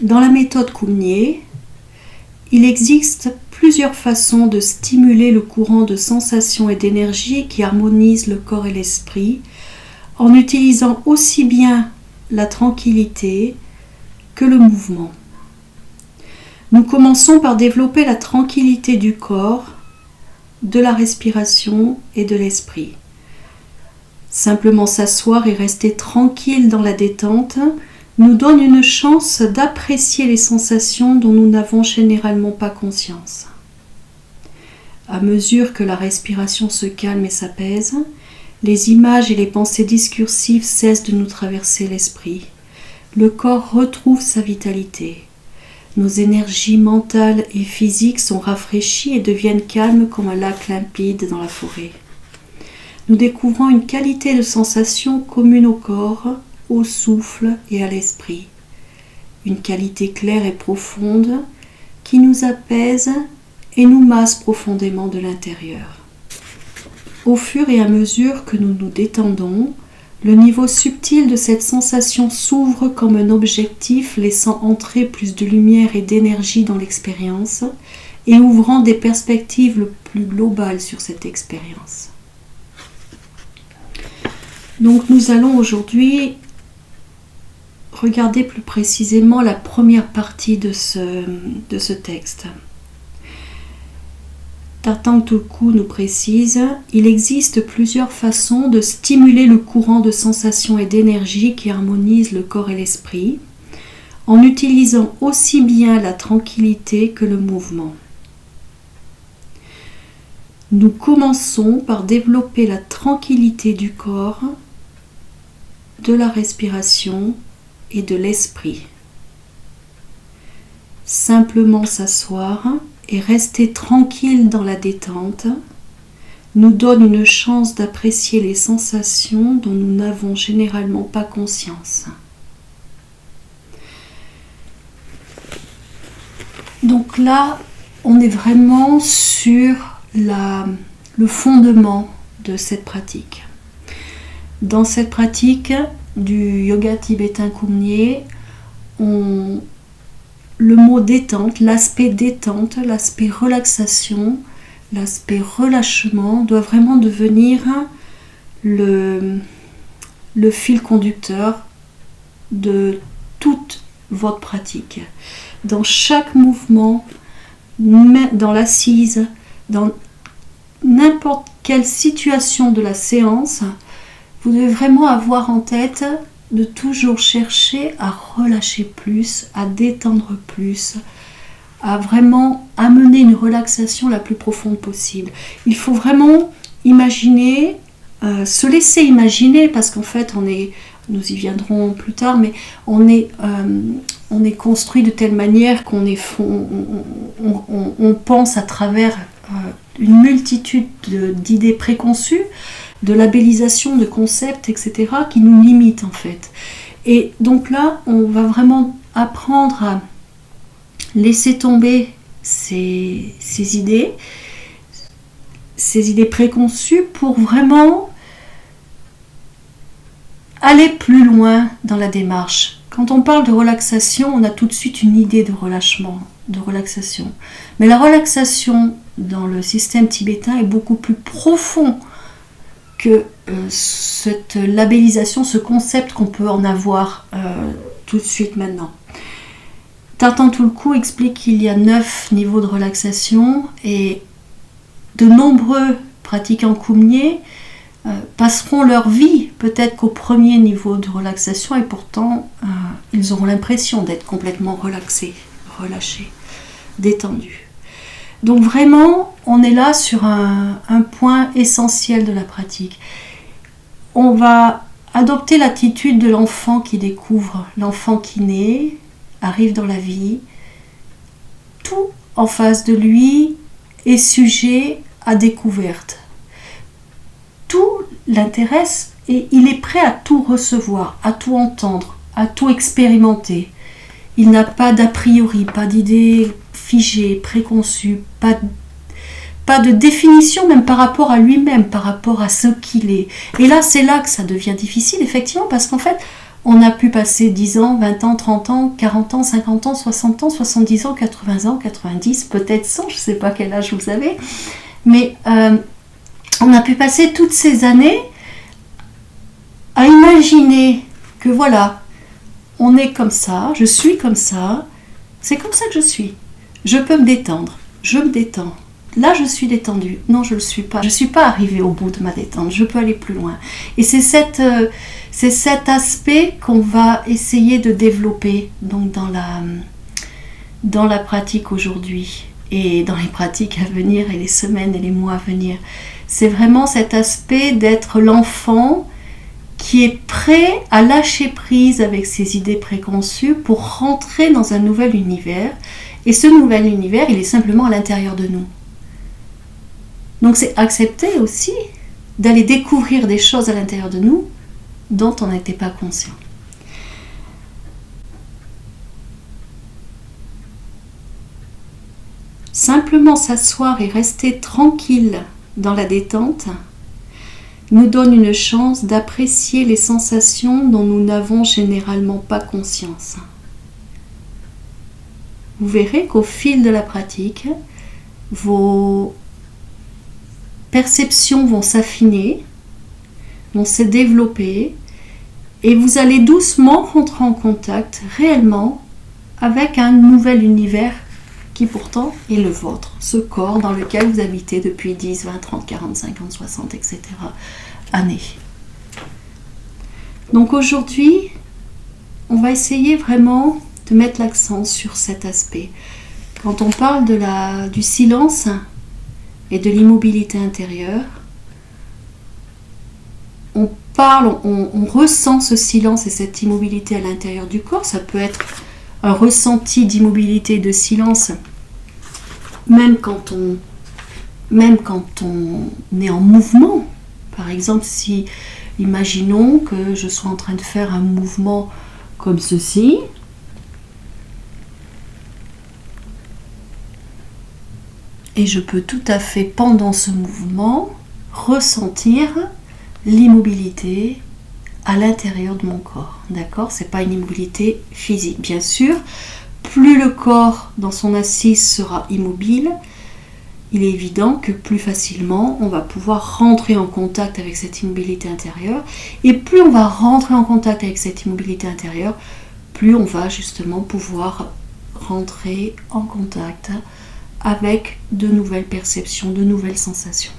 Dans la méthode Cougnier, il existe plusieurs façons de stimuler le courant de sensations et d'énergie qui harmonise le corps et l'esprit, en utilisant aussi bien la tranquillité que le mouvement. Nous commençons par développer la tranquillité du corps, de la respiration et de l'esprit. Simplement s'asseoir et rester tranquille dans la détente nous donne une chance d'apprécier les sensations dont nous n'avons généralement pas conscience. À mesure que la respiration se calme et s'apaise, les images et les pensées discursives cessent de nous traverser l'esprit. Le corps retrouve sa vitalité. Nos énergies mentales et physiques sont rafraîchies et deviennent calmes comme un lac limpide dans la forêt. Nous découvrons une qualité de sensation commune au corps, au souffle et à l'esprit. Une qualité claire et profonde qui nous apaise et nous masse profondément de l'intérieur. Au fur et à mesure que nous nous détendons, le niveau subtil de cette sensation s'ouvre comme un objectif, laissant entrer plus de lumière et d'énergie dans l'expérience et ouvrant des perspectives le plus globales sur cette expérience. Donc nous allons aujourd'hui regarder plus précisément la première partie de ce texte. Tartang Tulku nous précise « Il existe plusieurs façons de stimuler le courant de sensations et d'énergie qui harmonise le corps et l'esprit, en utilisant aussi bien la tranquillité que le mouvement. Nous commençons par développer la tranquillité du corps, de la respiration et de l'esprit. Simplement s'asseoir et rester tranquille dans la détente nous donne une chance d'apprécier les sensations dont nous n'avons généralement pas conscience. Donc là, on est vraiment sur le fondement de cette pratique. Dans cette pratique du yoga tibétain Cougnier, le mot détente, l'aspect relaxation, l'aspect relâchement doit vraiment devenir le fil conducteur de toute votre pratique. Dans chaque mouvement, dans l'assise, dans n'importe quelle situation de la séance, vous devez vraiment avoir en tête de toujours chercher à relâcher plus, à détendre plus, à vraiment amener une relaxation la plus profonde possible. Il faut vraiment imaginer, se laisser imaginer, parce qu'en fait, nous y viendrons plus tard, mais on est construit de telle manière qu'on pense à travers une multitude d'idées préconçues, de labellisation, de concepts, etc., qui nous limitent en fait. Et donc là, on va vraiment apprendre à laisser tomber ces idées préconçues pour vraiment aller plus loin dans la démarche. Quand on parle de relaxation, on a tout de suite une idée de relâchement, de relaxation. Mais la relaxation dans le système tibétain est beaucoup plus profond que cette labellisation, ce concept qu'on peut en avoir tout de suite maintenant. Tartang Tulku explique qu'il y a 9 niveaux de relaxation et de nombreux pratiquants Cougnier passeront leur vie peut-être qu'au premier niveau de relaxation et pourtant ils auront l'impression d'être complètement relaxés, relâchés, détendus. Donc vraiment, on est là sur un point essentiel de la pratique. On va adopter l'attitude de l'enfant qui découvre, l'enfant qui naît, arrive dans la vie. Tout en face de lui est sujet à découverte. Tout l'intéresse et il est prêt à tout recevoir, à tout entendre, à tout expérimenter. Il n'a pas d'a priori, pas d'idée figée, préconçue, pas de définition même par rapport à lui-même, par rapport à ce qu'il est. Et là, c'est là que ça devient difficile, effectivement, parce qu'en fait, On a pu passer 10 ans, 20 ans, 30 ans, 40 ans, 50 ans, 60 ans, 70 ans, 80 ans, 90, peut-être 100, je ne sais pas quel âge vous avez. Mais on a pu passer toutes ces années à imaginer que voilà, on est comme ça, je suis comme ça, c'est comme ça que je suis. Je peux me détendre, je me détends. Là, je suis détendue. Non, je ne le suis pas. Je ne suis pas arrivée au bout de ma détente. Je peux aller plus loin. Et c'est cet aspect qu'on va essayer de développer donc dans la pratique aujourd'hui et dans les pratiques à venir et les semaines et les mois à venir. C'est vraiment cet aspect d'être l'enfant qui est prêt à lâcher prise avec ses idées préconçues pour rentrer dans un nouvel univers. Et ce nouvel univers, il est simplement à l'intérieur de nous. Donc c'est accepter aussi d'aller découvrir des choses à l'intérieur de nous dont on n'était pas conscient. Simplement s'asseoir et rester tranquille dans la détente nous donne une chance d'apprécier les sensations dont nous n'avons généralement pas conscience. Vous verrez qu'au fil de la pratique, vos perceptions vont s'affiner, vont se développer et vous allez doucement rentrer en contact réellement avec un nouvel univers qui pourtant est le vôtre, ce corps dans lequel vous habitez depuis 10, 20, 30, 40, 50, 60, etc. années. Donc aujourd'hui, on va essayer vraiment de mettre l'accent sur cet aspect. Quand on parle du silence et de l'immobilité intérieure, on ressent ce silence et cette immobilité à l'intérieur du corps. Ça peut être un ressenti d'immobilité et de silence, même quand on est en mouvement. Par exemple, si, imaginons que je sois en train de faire un mouvement comme ceci, et je peux tout à fait, pendant ce mouvement, ressentir l'immobilité à l'intérieur de mon corps. D'accord ? C'est pas une immobilité physique. Bien sûr, plus le corps dans son assise sera immobile, il est évident que plus facilement on va pouvoir rentrer en contact avec cette immobilité intérieure. Et plus on va rentrer en contact avec cette immobilité intérieure, plus on va justement pouvoir rentrer en contact avec de nouvelles perceptions, de nouvelles sensations.